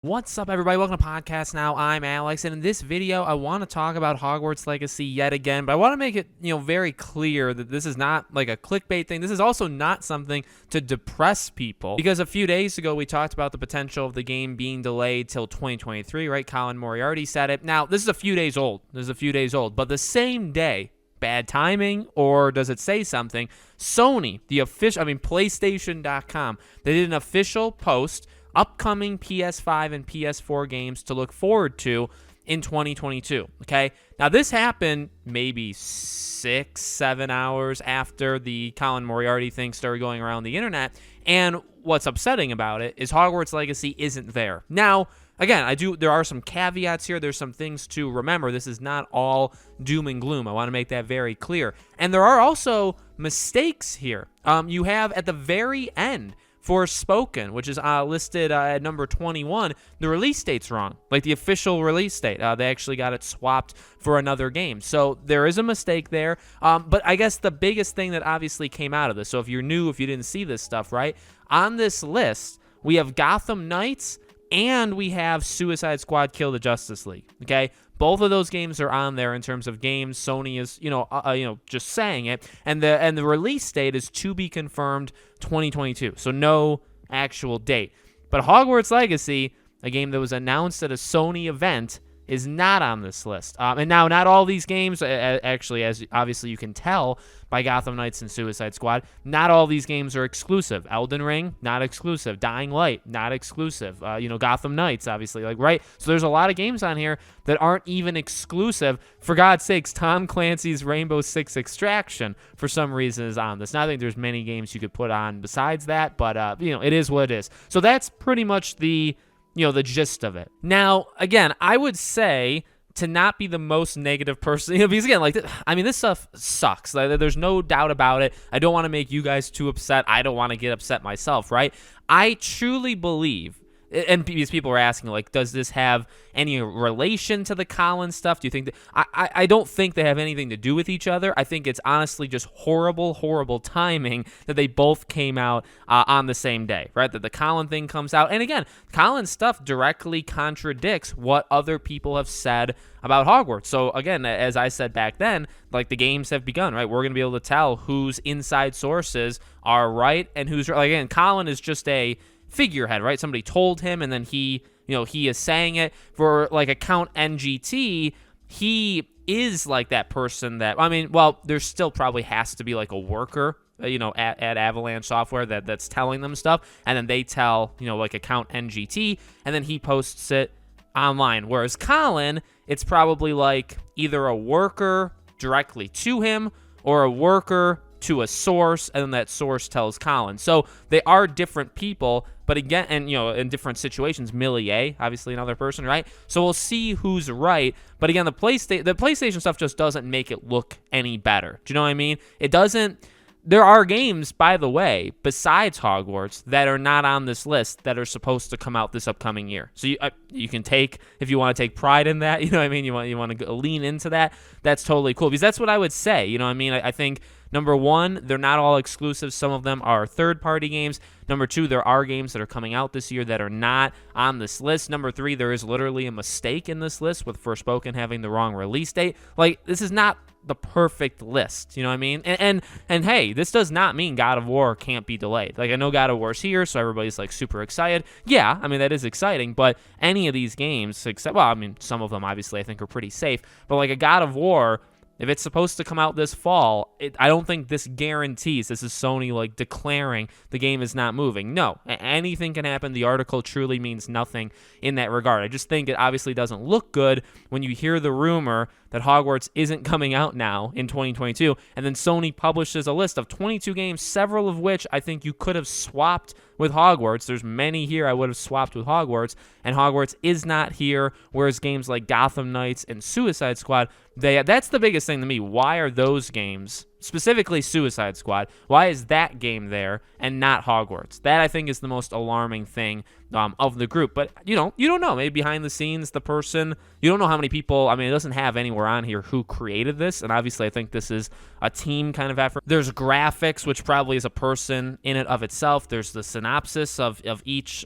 What's up, everybody? Welcome to Podcast Now. I'm Alex, and in this video, I want to talk about Hogwarts Legacy yet again, but I want to make it, very clear that this is not like a clickbait thing. This is also not something to depress people, because a few days ago, we talked about the potential of the game being delayed till 2023, right? Colin Moriarty said it. Now, this is a few days old. But the same day, bad timing, or does it say something? Sony, PlayStation.com, they did an official post upcoming PS5 and PS4 games to look forward to in 2022, okay? Now, this happened maybe 6-7 hours after the Colin Moriarty thing started going around the internet, and what's upsetting about it is Hogwarts Legacy isn't there. Now, again, there are some caveats here. There's some things to remember. This is not all doom and gloom. I want to make that very clear. And there are also mistakes here. You have at the very end, Forspoken, which is listed at number 21, the release date's wrong, like the official release date. They actually got it swapped for another game. So there is a mistake there. But I guess the biggest thing that obviously came out of this, so if you're new, if you didn't see this stuff, right? On this list, we have Gotham Knights and we have Suicide Squad Kill the Justice League, okay? Both of those games are on there in terms of games. Sony is, just saying it, and the release date is to be confirmed 2022. So no actual date. But Hogwarts Legacy, a game that was announced at a Sony event, is not on this list. And now, not all these games, actually, as obviously you can tell by Gotham Knights and Suicide Squad, not all these games are exclusive. Elden Ring, not exclusive. Dying Light, not exclusive. Gotham Knights, obviously, right? So there's a lot of games on here that aren't even exclusive. For God's sakes, Tom Clancy's Rainbow Six Extraction, for some reason, is on this. Now, I think there's many games you could put on besides that, but, it is what it is. So that's pretty much the gist of it. Now, again, I would say to not be the most negative person, because again, this stuff sucks. There's no doubt about it. I don't want to make you guys too upset. I don't want to get upset myself, right? I truly believe, and because people are asking, does this have any relation to the Colin stuff? Do you think that I don't think they have anything to do with each other. I think it's honestly just horrible timing that they both came out on the same day, right? That the Colin thing comes out. And again, Colin's stuff directly contradicts what other people have said about Hogwarts. So again, as I said back then, the games have begun, right? We're going to be able to tell whose inside sources are right and who's right. Again, Colin is just a figurehead, right? Somebody told him, and then he is saying it. For account NGT, he is that person that, there still probably has to be a worker, at Avalanche Software that's telling them stuff, and then they tell, account NGT, and then he posts it online. Whereas Colin, it's probably either a worker directly to him or a worker to a source, and then that source tells Colin. So they are different people, but again, and in different situations. Millier, obviously another person, right? So we'll see who's right. But again, the PlayStation stuff just doesn't make it look any better. Do you know what I mean? It doesn't. There are games, by the way, besides Hogwarts that are not on this list that are supposed to come out this upcoming year. So you can take, if you want to take pride in that, you know what I mean? You want to lean into that. That's totally cool, because that's what I would say. You know what I mean? I think, number one, they're not all exclusive. Some of them are third-party games. Number two, there are games that are coming out this year that are not on this list. Number three, there is literally a mistake in this list with Forspoken having the wrong release date. This is not the perfect list, you know what I mean? And hey, this does not mean God of War can't be delayed. I know God of War's here, so everybody's super excited. Yeah, that is exciting, but any of these games, except, some of them obviously I think are pretty safe, but a God of War, if it's supposed to come out this fall, I don't think this guarantees. This is Sony declaring the game is not moving. No, anything can happen. The article truly means nothing in that regard. I just think it obviously doesn't look good when you hear the rumor that Hogwarts isn't coming out now in 2022, and then Sony publishes a list of 22 games, several of which I think you could have swapped with Hogwarts. There's many here I would have swapped with Hogwarts, and Hogwarts is not here, whereas games like Gotham Knights and Suicide Squad, that's the biggest thing to me. Why are those games specifically Suicide Squad. Why is that game there and not Hogwarts? That I think is the most alarming thing of the group. But you don't know. Maybe behind the scenes, the person, you don't know how many people. I mean, it doesn't have anywhere on here who created this, and obviously I think this is a team kind of effort. There's graphics, which probably is a person in it of itself. There's the synopsis of each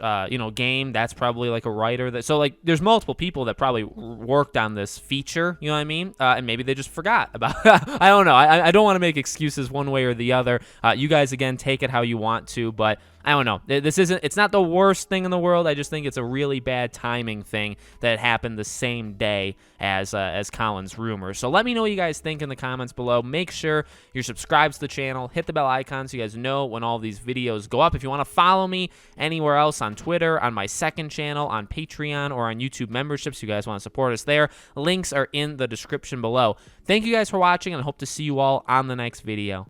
game. That's probably like a writer. So like there's multiple people that probably worked on this feature. You know what I mean? And maybe they just forgot about. I don't know. I don't want to make excuses one way or the other. You guys again take it how you want to, but I don't know. It's not the worst thing in the world. I just think it's a really bad timing thing that happened the same day as Colin's rumors. So let me know what you guys think in the comments below. Make sure you're subscribed to the channel. Hit the bell icon so you guys know when all these videos go up. If you want to follow me anywhere else on Twitter, on my second channel, on Patreon, or on YouTube memberships, you guys want to support us there, links are in the description below. Thank you guys for watching, and I hope to see you all on the next video.